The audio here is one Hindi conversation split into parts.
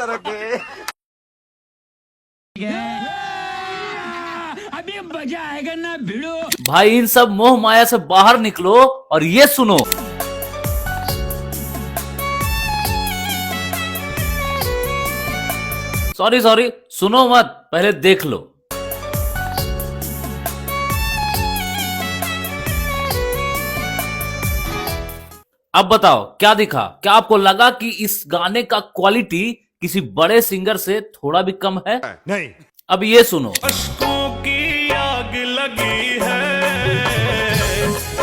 रखे। अभी मजा आएगा ना भिड़ो। भाई इन सब मोह माया से बाहर निकलो और ये सुनो। सॉरी सुनो मत, पहले देख लो। अब बताओ क्या दिखा? क्या आपको लगा कि इस गाने का क्वालिटी किसी बड़े सिंगर से थोड़ा भी कम है? नहीं। अब ये सुनो। अश्कों की आग लगी है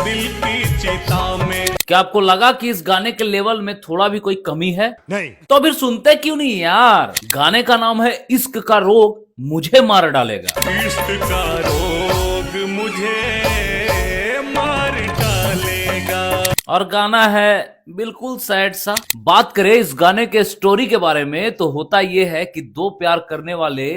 दिल की चिता में। क्या आपको लगा कि इस गाने के लेवल में थोड़ा भी कोई कमी है? नहीं। तो फिर सुनते क्यों नहीं यार? गाने का नाम है इश्क का रोग मुझे मार डालेगा। इश्क का रोग मुझे मार डालेगा। और गाना है बिल्कुल सैड सा। बात करें इस गाने के स्टोरी के बारे में तो होता यह है कि दो प्यार करने वाले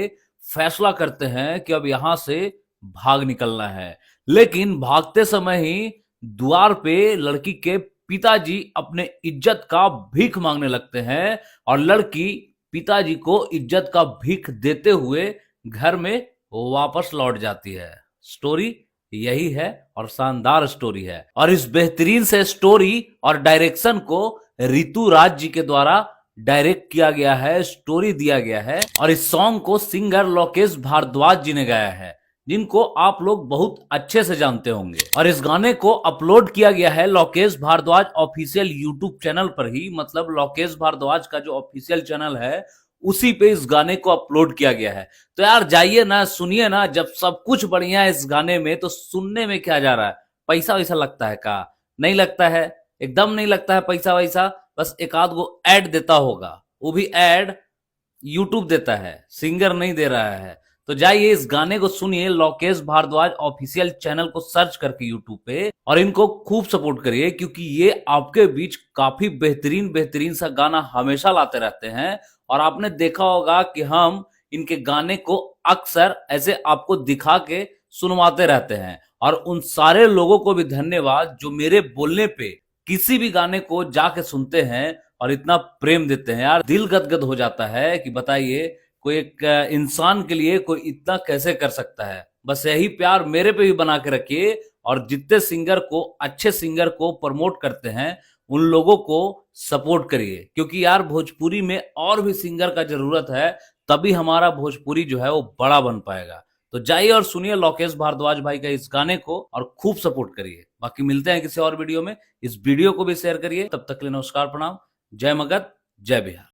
फैसला करते हैं कि अब यहां से भाग निकलना है, लेकिन भागते समय ही द्वार पे लड़की के पिताजी अपने इज्जत का भीख मांगने लगते हैं और लड़की पिताजी को इज्जत का भीख देते हुए घर में वापस लौट जाती है। स्टोरी यही है और शानदार स्टोरी है। और इस बेहतरीन से स्टोरी और डायरेक्शन को ऋतु राज जी के द्वारा डायरेक्ट किया गया है, स्टोरी दिया गया है। और इस सॉन्ग को सिंगर लोकेश भारद्वाज जी ने गाया है, जिनको आप लोग बहुत अच्छे से जानते होंगे। और इस गाने को अपलोड किया गया है Lokesh Bhardwaj official YouTube channel पर ही, मतलब लोकेश भारद्वाज का जो ऑफिशियल चैनल है उसी पे इस गाने को अपलोड किया गया है। तो यार जाइए ना, सुनिए ना। जब सब कुछ बढ़िया है इस गाने में तो सुनने में क्या जा रहा है? पैसा वैसा लगता है का? नहीं लगता है, एकदम नहीं लगता है पैसा वैसा। बस एक आध गो ऐड देता होगा, वो भी ऐड यूट्यूब देता है, सिंगर नहीं दे रहा है। तो जाइए इस गाने को सुनिए लोकेश भारद्वाज ऑफिशियल चैनल को सर्च करके यूट्यूब पे, और इनको खूब सपोर्ट करिए क्योंकि ये आपके बीच काफी बेहतरीन बेहतरीन सा गाना हमेशा लाते रहते हैं। और आपने देखा होगा कि हम इनके गाने को अक्सर ऐसे आपको दिखा के सुनवाते रहते हैं। और उन सारे लोगों को भी धन्यवाद जो मेरे बोलने पे किसी भी गाने को जाके सुनते हैं और इतना प्रेम देते हैं। यार दिल गदगद हो जाता है कि बताइए कोई एक इंसान के लिए कोई इतना कैसे कर सकता है। बस यही प्यार मेरे पे भी बना के रखिए और जितने सिंगर को, अच्छे सिंगर को प्रमोट करते हैं उन लोगों को सपोर्ट करिए, क्योंकि यार भोजपुरी में और भी सिंगर का जरूरत है, तभी हमारा भोजपुरी जो है वो बड़ा बन पाएगा। तो जाइए और सुनिए लोकेश भारद्वाज भाई का इस गाने को और खूब सपोर्ट करिए। बाकी मिलते हैं किसी और वीडियो में। इस वीडियो को भी शेयर करिए। तब तक के लिए नमस्कार, प्रणाम, जय मगध, जय बिहार।